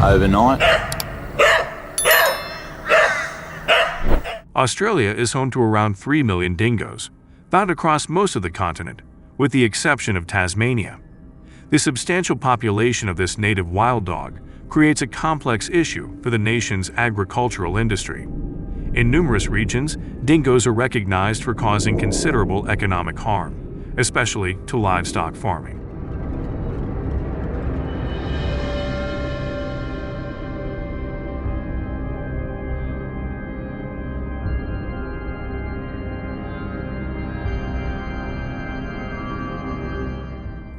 Overnight. Australia is home to around 3 million dingoes, found across most of the continent, with the exception of Tasmania. The substantial population of this native wild dog creates a complex issue for the nation's agricultural industry. In numerous regions, dingoes are recognized for causing considerable economic harm, especially to livestock farming.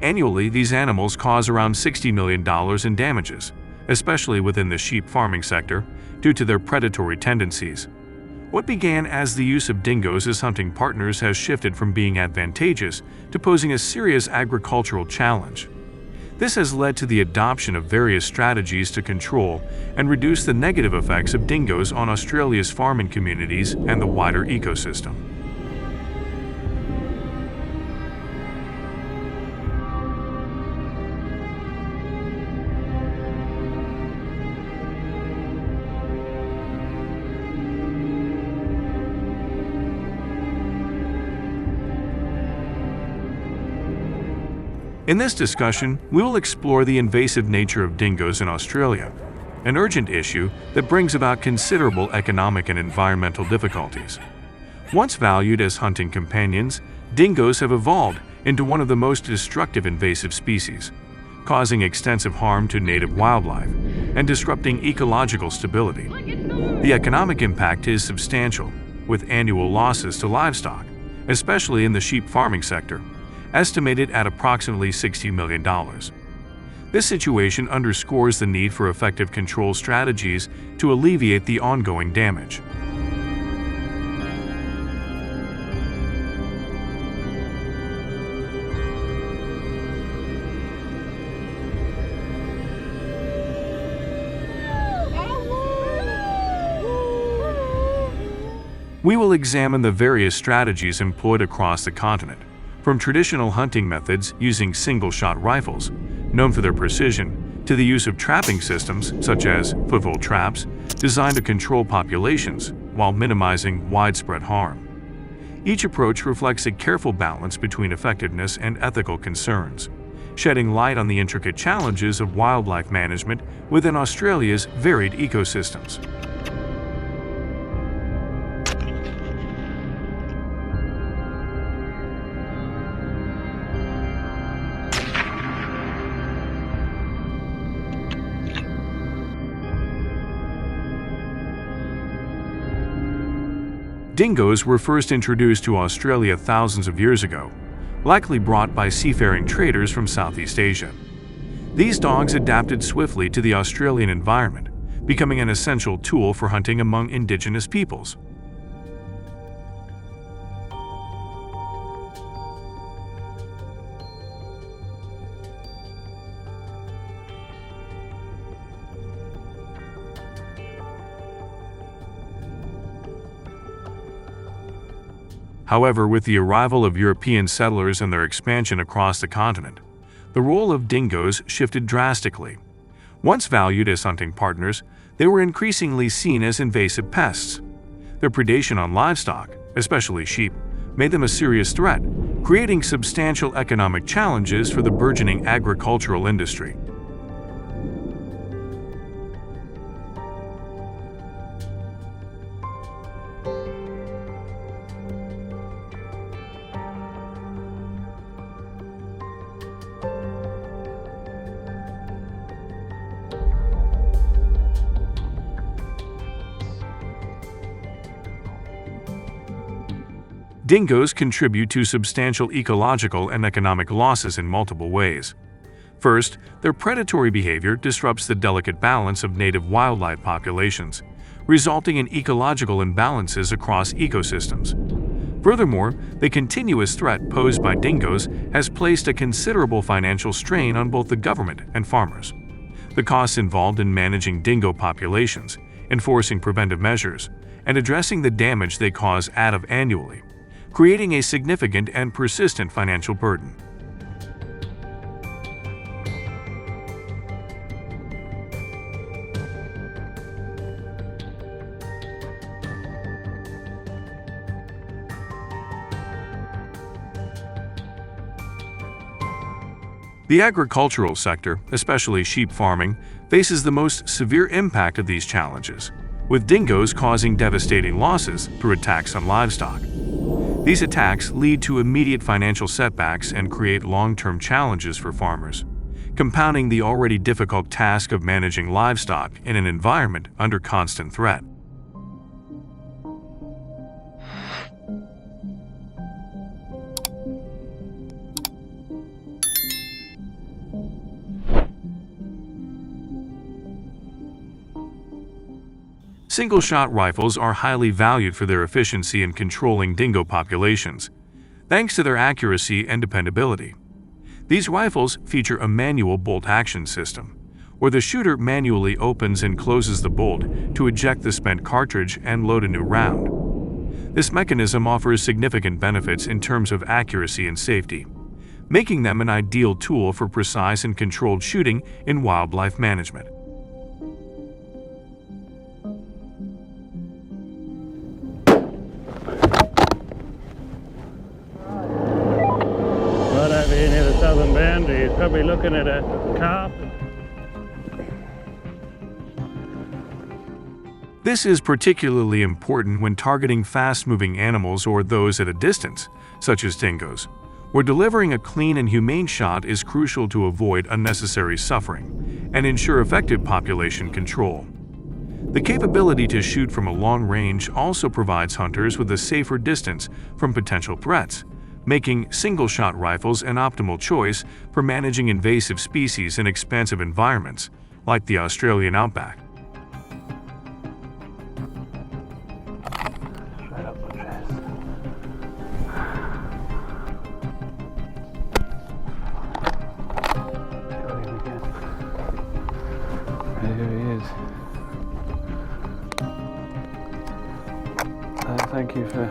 Annually, these animals cause around $60 million in damages, especially within the sheep farming sector, due to their predatory tendencies. What began as the use of dingoes as hunting partners has shifted from being advantageous to posing a serious agricultural challenge. This has led to the adoption of various strategies to control and reduce the negative effects of dingoes on Australia's farming communities and the wider ecosystem. In this discussion, we will explore the invasive nature of dingoes in Australia, an urgent issue that brings about considerable economic and environmental difficulties. Once valued as hunting companions, dingoes have evolved into one of the most destructive invasive species, causing extensive harm to native wildlife and disrupting ecological stability. The economic impact is substantial, with annual losses to livestock, especially in the sheep farming sector, estimated at approximately $60 million. This situation underscores the need for effective control strategies to alleviate the ongoing damage. We will examine the various strategies employed across the continent, from traditional hunting methods using single-shot rifles, known for their precision, to the use of trapping systems such as foothold traps, designed to control populations while minimizing widespread harm. Each approach reflects a careful balance between effectiveness and ethical concerns, shedding light on the intricate challenges of wildlife management within Australia's varied ecosystems. Dingoes were first introduced to Australia thousands of years ago, likely brought by seafaring traders from Southeast Asia. These dogs adapted swiftly to the Australian environment, becoming an essential tool for hunting among indigenous peoples. However, with the arrival of European settlers and their expansion across the continent, the role of dingoes shifted drastically. Once valued as hunting partners, they were increasingly seen as invasive pests. Their predation on livestock, especially sheep, made them a serious threat, creating substantial economic challenges for the burgeoning agricultural industry. Dingoes contribute to substantial ecological and economic losses in multiple ways. First, their predatory behavior disrupts the delicate balance of native wildlife populations, resulting in ecological imbalances across ecosystems. Furthermore, the continuous threat posed by dingoes has placed a considerable financial strain on both the government and farmers. The costs involved in managing dingo populations, enforcing preventive measures, and addressing the damage they cause add up annually, creating a significant and persistent financial burden. The agricultural sector, especially sheep farming, faces the most severe impact of these challenges, with dingoes causing devastating losses through attacks on livestock. These attacks lead to immediate financial setbacks and create long-term challenges for farmers, compounding the already difficult task of managing livestock in an environment under constant threat. Single-shot rifles are highly valued for their efficiency in controlling dingo populations, thanks to their accuracy and dependability. These rifles feature a manual bolt-action system, where the shooter manually opens and closes the bolt to eject the spent cartridge and load a new round. This mechanism offers significant benefits in terms of accuracy and safety, making them an ideal tool for precise and controlled shooting in wildlife management. Near the southern boundary, he's probably looking at a calf. This is particularly important when targeting fast-moving animals or those at a distance, such as dingoes, where delivering a clean and humane shot is crucial to avoid unnecessary suffering and ensure effective population control. The capability to shoot from a long range also provides hunters with a safer distance from potential threats, making single-shot rifles an optimal choice for managing invasive species in expansive environments, like the Australian outback. Straight up the chest. Got him again. There he is. Thank you for...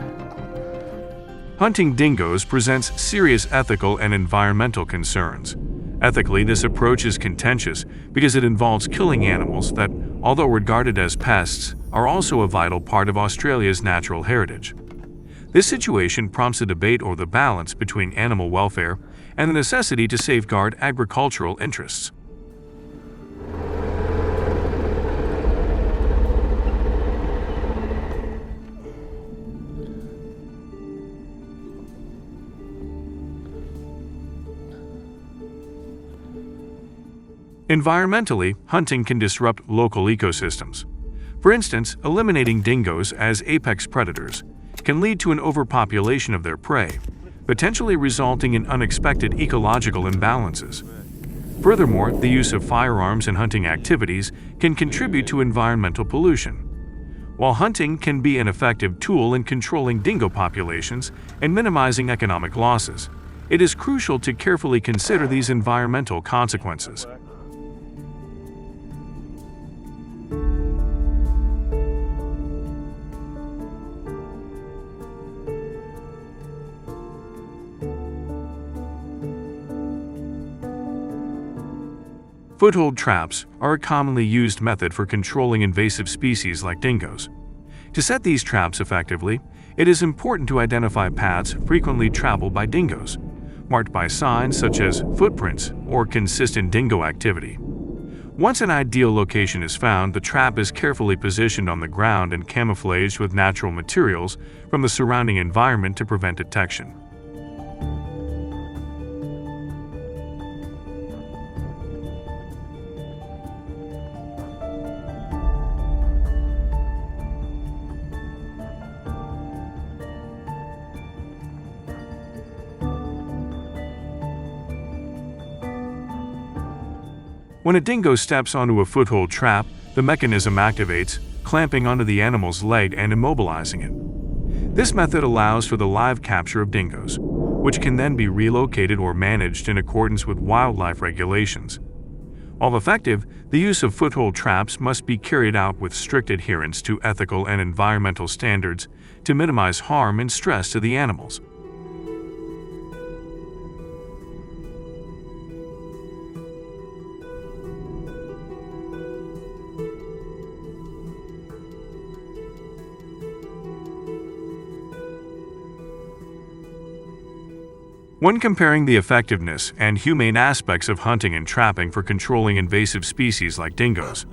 Hunting dingoes presents serious ethical and environmental concerns. Ethically, this approach is contentious because it involves killing animals that, although regarded as pests, are also a vital part of Australia's natural heritage. This situation prompts a debate over the balance between animal welfare and the necessity to safeguard agricultural interests. Environmentally, hunting can disrupt local ecosystems. For instance, eliminating dingoes as apex predators can lead to an overpopulation of their prey, potentially resulting in unexpected ecological imbalances. Furthermore, the use of firearms in hunting activities can contribute to environmental pollution. While hunting can be an effective tool in controlling dingo populations and minimizing economic losses, it is crucial to carefully consider these environmental consequences. Foothold traps are a commonly used method for controlling invasive species like dingoes. To set these traps effectively, it is important to identify paths frequently traveled by dingoes, marked by signs such as footprints or consistent dingo activity. Once an ideal location is found, the trap is carefully positioned on the ground and camouflaged with natural materials from the surrounding environment to prevent detection. When a dingo steps onto a foothold trap, the mechanism activates, clamping onto the animal's leg and immobilizing it. This method allows for the live capture of dingoes, which can then be relocated or managed in accordance with wildlife regulations. While effective, the use of foothold traps must be carried out with strict adherence to ethical and environmental standards to minimize harm and stress to the animals. When comparing the effectiveness and humane aspects of hunting and trapping for controlling invasive species like dingoes,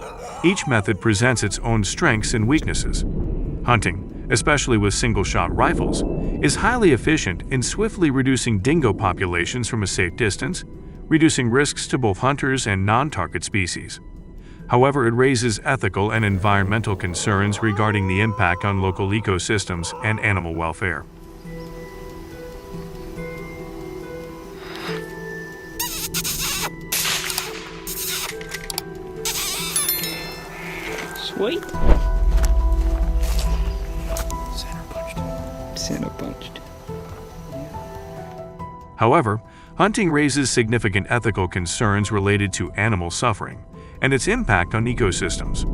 each method presents its own strengths and weaknesses. Hunting, especially with single-shot rifles, is highly efficient in swiftly reducing dingo populations from a safe distance, reducing risks to both hunters and non-target species. However, it raises ethical and environmental concerns regarding the impact on local ecosystems and animal welfare. Sweet. Center punched. However, hunting raises significant ethical concerns related to animal suffering and its impact on ecosystems.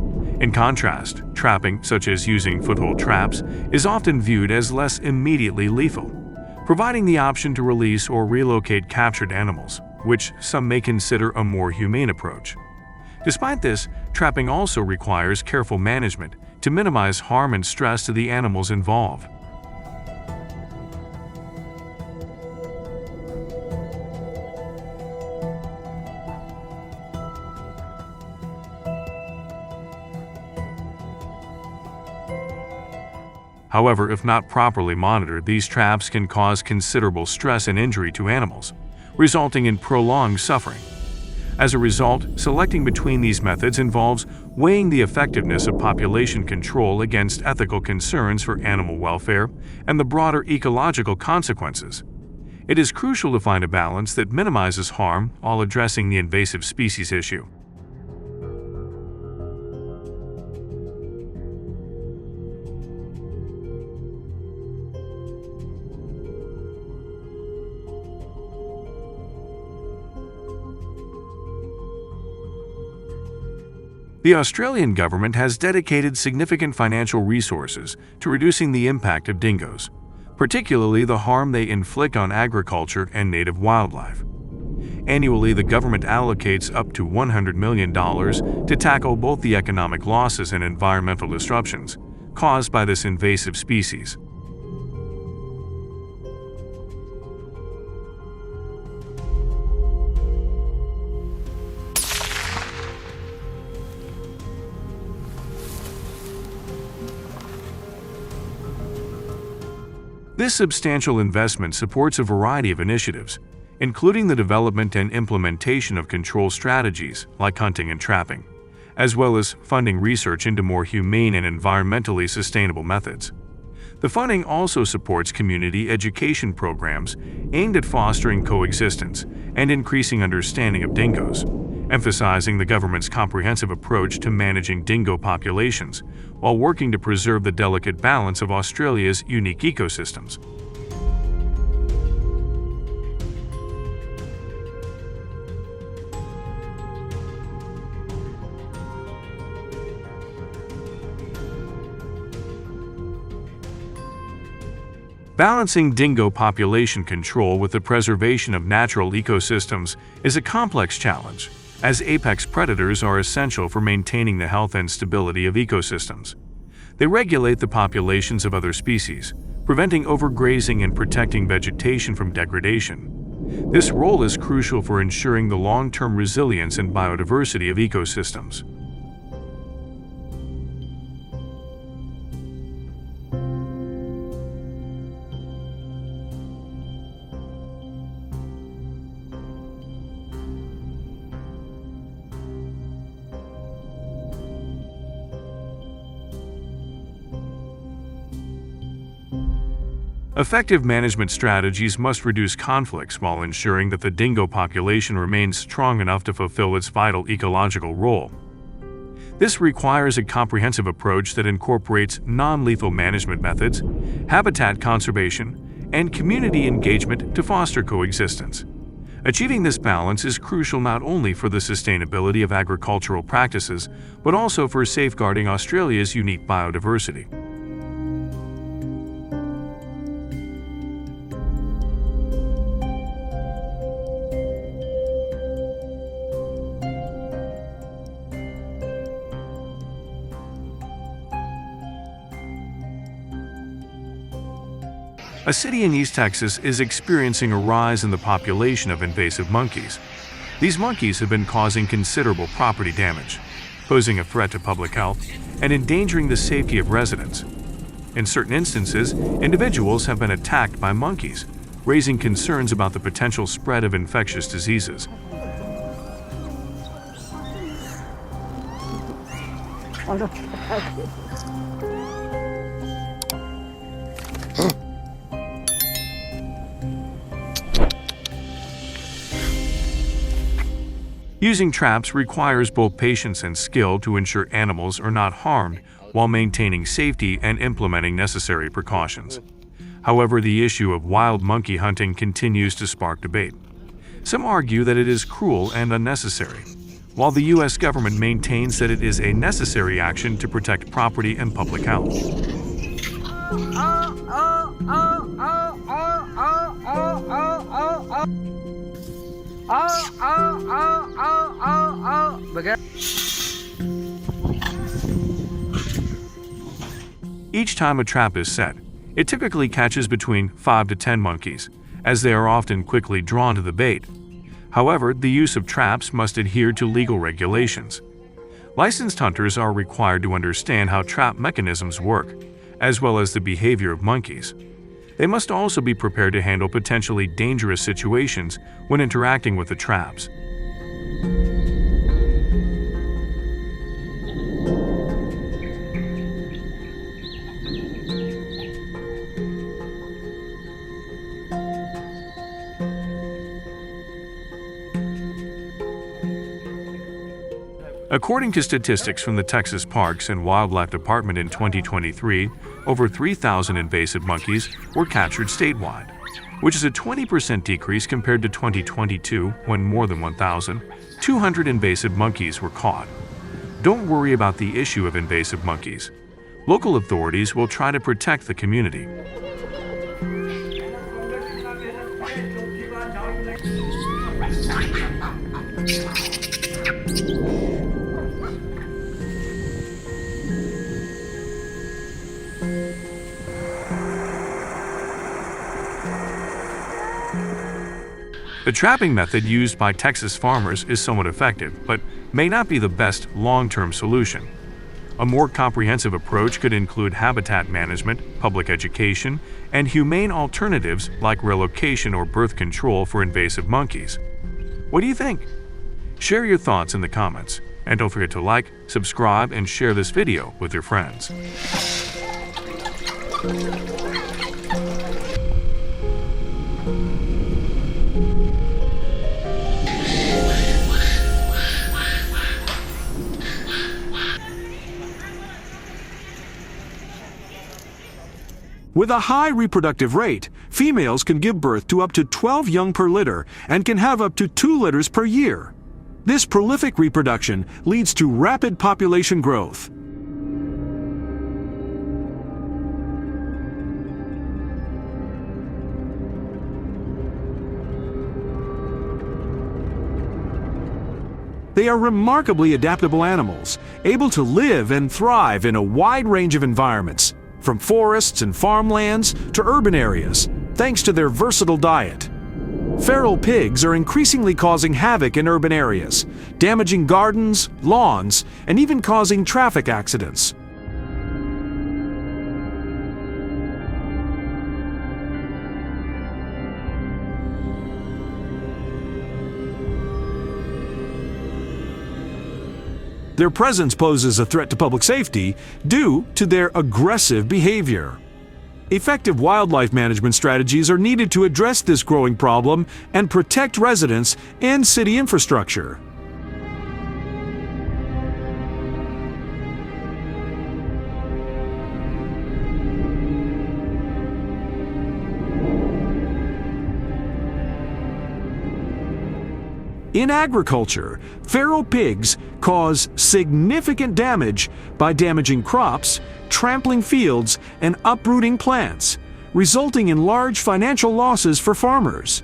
In contrast, trapping, such as using foothold traps, is often viewed as less immediately lethal, providing the option to release or relocate captured animals, which some may consider a more humane approach. Despite this, trapping also requires careful management to minimize harm and stress to the animals involved. However, if not properly monitored, these traps can cause considerable stress and injury to animals, resulting in prolonged suffering. As a result, selecting between these methods involves weighing the effectiveness of population control against ethical concerns for animal welfare and the broader ecological consequences. It is crucial to find a balance that minimizes harm while addressing the invasive species issue. The Australian government has dedicated significant financial resources to reducing the impact of dingoes, particularly the harm they inflict on agriculture and native wildlife. Annually, the government allocates up to $100 million to tackle both the economic losses and environmental disruptions caused by this invasive species. This substantial investment supports a variety of initiatives, including the development and implementation of control strategies like hunting and trapping, as well as funding research into more humane and environmentally sustainable methods. The funding also supports community education programs aimed at fostering coexistence and increasing understanding of dingoes, emphasizing the government's comprehensive approach to managing dingo populations while working to preserve the delicate balance of Australia's unique ecosystems. Balancing dingo population control with the preservation of natural ecosystems is a complex challenge, as apex predators are essential for maintaining the health and stability of ecosystems. They regulate the populations of other species, preventing overgrazing and protecting vegetation from degradation. This role is crucial for ensuring the long-term resilience and biodiversity of ecosystems. Effective management strategies must reduce conflicts while ensuring that the dingo population remains strong enough to fulfill its vital ecological role. This requires a comprehensive approach that incorporates non-lethal management methods, habitat conservation, and community engagement to foster coexistence. Achieving this balance is crucial not only for the sustainability of agricultural practices, but also for safeguarding Australia's unique biodiversity. A city in East Texas is experiencing a rise in the population of invasive monkeys. These monkeys have been causing considerable property damage, posing a threat to public health, and endangering the safety of residents. In certain instances, individuals have been attacked by monkeys, raising concerns about the potential spread of infectious diseases. Using traps requires both patience and skill to ensure animals are not harmed while maintaining safety and implementing necessary precautions. However, the issue of wild monkey hunting continues to spark debate. Some argue that it is cruel and unnecessary, while the U.S. government maintains that it is a necessary action to protect property and public health. Each time a trap is set, it typically catches between 5 to 10 monkeys, as they are often quickly drawn to the bait. However, the use of traps must adhere to legal regulations. Licensed hunters are required to understand how trap mechanisms work, as well as the behavior of monkeys. They must also be prepared to handle potentially dangerous situations when interacting with the traps. According to statistics from the Texas Parks and Wildlife Department in 2023, over 3,000 invasive monkeys were captured statewide, which is a 20% decrease compared to 2022 when more than 1,200 invasive monkeys were caught. Don't worry about the issue of invasive monkeys. Local authorities will try to protect the community. The trapping method used by Texas farmers is somewhat effective, but may not be the best long-term solution. A more comprehensive approach could include habitat management, public education, and humane alternatives like relocation or birth control for invasive monkeys. What do you think? Share your thoughts in the comments, and don't forget to like, subscribe, and share this video with your friends. With a high reproductive rate, females can give birth to up to 12 young per litter and can have up to 2 litters per year. This prolific reproduction leads to rapid population growth. They are remarkably adaptable animals, able to live and thrive in a wide range of environments, from forests and farmlands to urban areas, thanks to their versatile diet. Feral pigs are increasingly causing havoc in urban areas, damaging gardens, lawns, and even causing traffic accidents. Their presence poses a threat to public safety due to their aggressive behavior. Effective wildlife management strategies are needed to address this growing problem and protect residents and city infrastructure. In agriculture, feral pigs cause significant damage by damaging crops, trampling fields, and uprooting plants, resulting in large financial losses for farmers.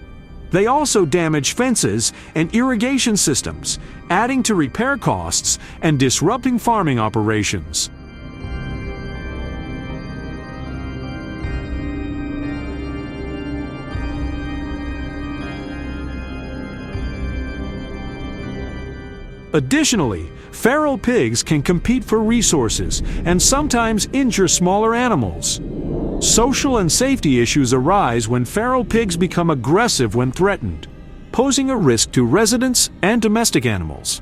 They also damage fences and irrigation systems, adding to repair costs and disrupting farming operations. Additionally, feral pigs can compete for resources and sometimes injure smaller animals. Social and safety issues arise when feral pigs become aggressive when threatened, posing a risk to residents and domestic animals.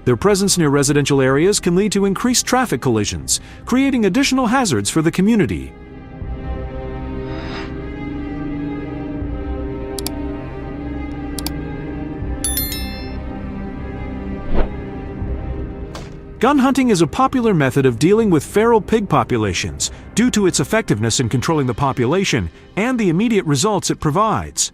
Their presence near residential areas can lead to increased traffic collisions, creating additional hazards for the community. Gun hunting is a popular method of dealing with feral pig populations due to its effectiveness in controlling the population and the immediate results it provides.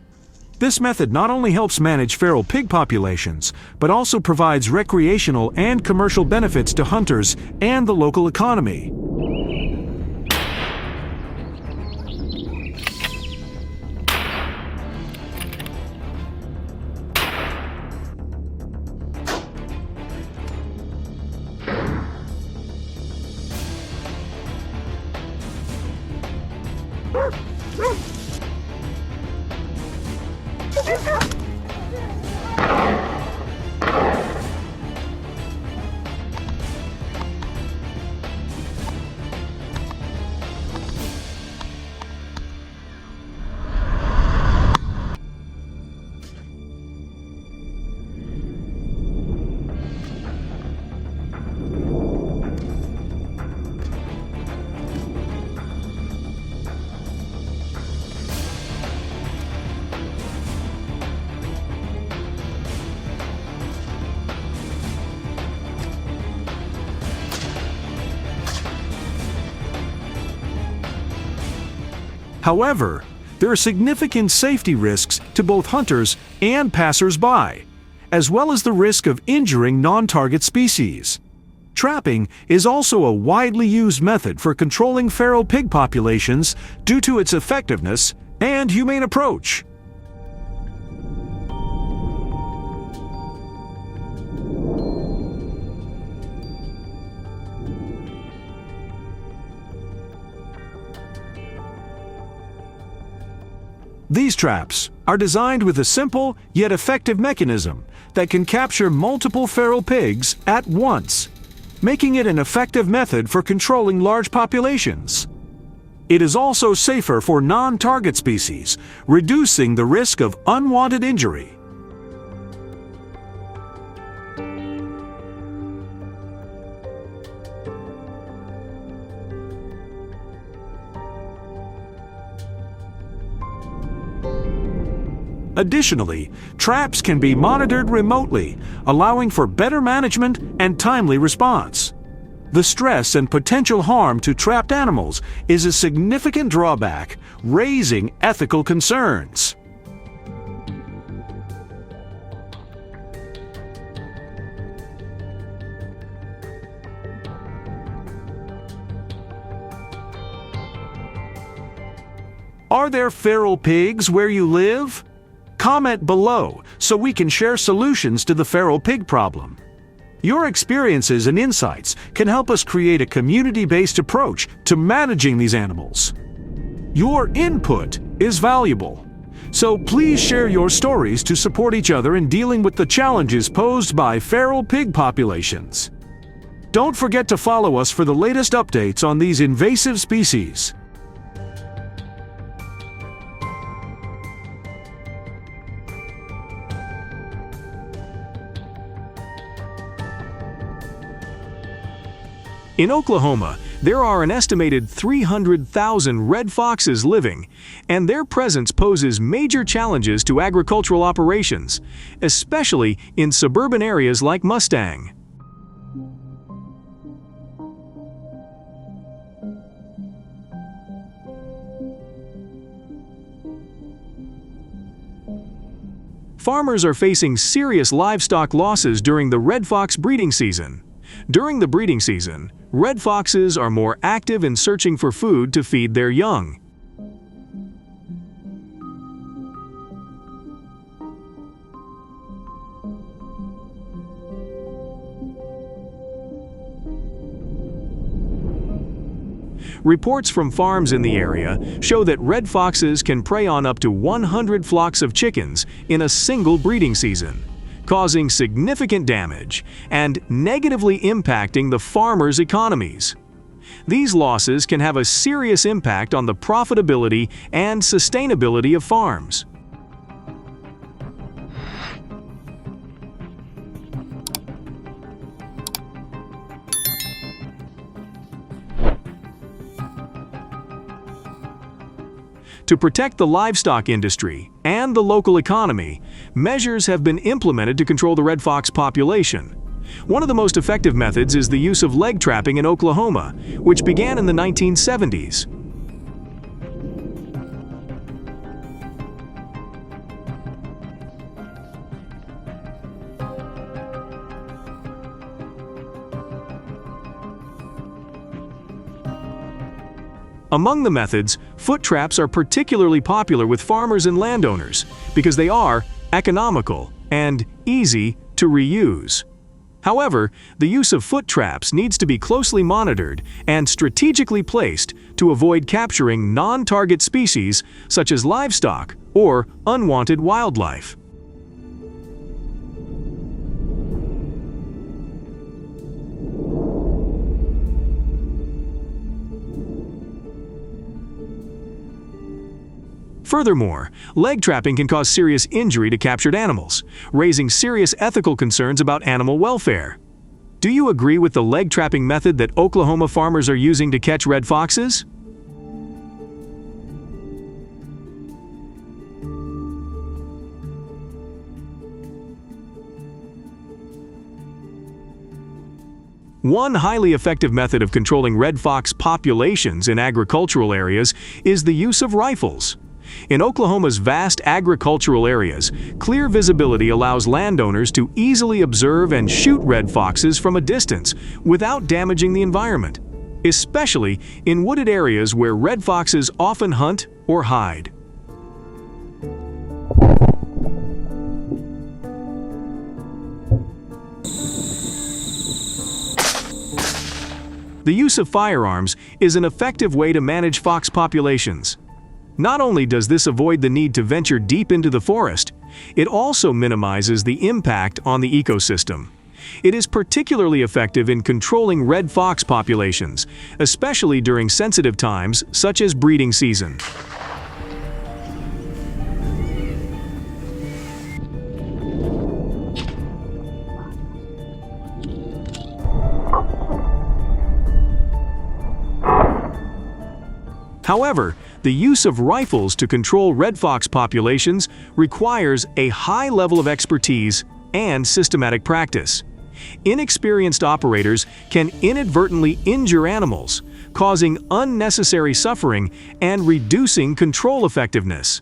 This method not only helps manage feral pig populations, but also provides recreational and commercial benefits to hunters and the local economy. However, there are significant safety risks to both hunters and passers-by, as well as the risk of injuring non-target species. Trapping is also a widely used method for controlling feral pig populations due to its effectiveness and humane approach. These traps are designed with a simple yet effective mechanism that can capture multiple feral pigs at once, making it an effective method for controlling large populations. It is also safer for non-target species, reducing the risk of unwanted injury. Additionally, traps can be monitored remotely, allowing for better management and timely response. The stress and potential harm to trapped animals is a significant drawback, raising ethical concerns. Are there feral pigs where you live? Comment below so we can share solutions to the feral pig problem. Your experiences and insights can help us create a community-based approach to managing these animals. Your input is valuable, so please share your stories to support each other in dealing with the challenges posed by feral pig populations. Don't forget to follow us for the latest updates on these invasive species. In Oklahoma, There are an estimated 300,000 red foxes living, and their presence poses major challenges to agricultural operations, especially in suburban areas like Mustang. Farmers are facing serious livestock losses during the red fox breeding season. During the breeding season, red foxes are more active in searching for food to feed their young. Reports from farms in the area show that red foxes can prey on up to 100 flocks of chickens in a single breeding season, causing significant damage and negatively impacting the farmers' economies. These losses can have a serious impact on the profitability and sustainability of farms. To protect the livestock industry and the local economy, measures have been implemented to control the red fox population. One of the most effective methods is the use of leg trapping in Oklahoma, which began in the 1970s. Among the methods, foot traps are particularly popular with farmers and landowners because they are economical and easy to reuse. However, the use of foot traps needs to be closely monitored and strategically placed to avoid capturing non-target species such as livestock or unwanted wildlife. Furthermore, leg trapping can cause serious injury to captured animals, raising serious ethical concerns about animal welfare. Do you agree with the leg trapping method that Oklahoma farmers are using to catch red foxes? One highly effective method of controlling red fox populations in agricultural areas is the use of rifles. In Oklahoma's vast agricultural areas, clear visibility allows landowners to easily observe and shoot red foxes from a distance without damaging the environment, especially in wooded areas where red foxes often hunt or hide. The use of firearms is an effective way to manage fox populations. Not only does this avoid the need to venture deep into the forest, it also minimizes the impact on the ecosystem. It is particularly effective in controlling red fox populations, especially during sensitive times such as breeding season. However, the use of rifles to control red fox populations requires a high level of expertise and systematic practice. Inexperienced operators can inadvertently injure animals, causing unnecessary suffering and reducing control effectiveness.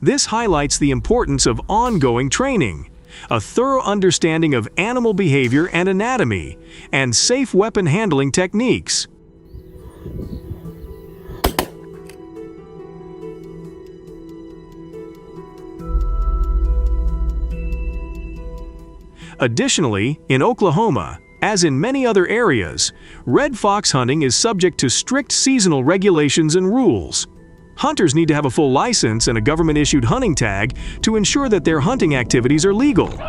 This highlights the importance of ongoing training, a thorough understanding of animal behavior and anatomy, and safe weapon handling techniques. Additionally, in Oklahoma, as in many other areas, red fox hunting is subject to strict seasonal regulations and rules. Hunters need to have a full license and a government-issued hunting tag to ensure that their hunting activities are legal.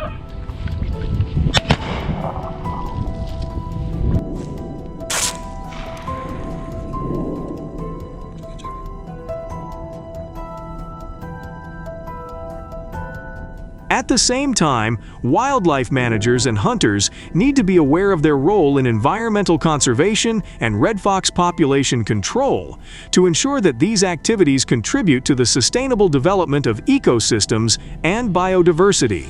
At the same time, wildlife managers and hunters need to be aware of their role in environmental conservation and red fox population control to ensure that these activities contribute to the sustainable development of ecosystems and biodiversity.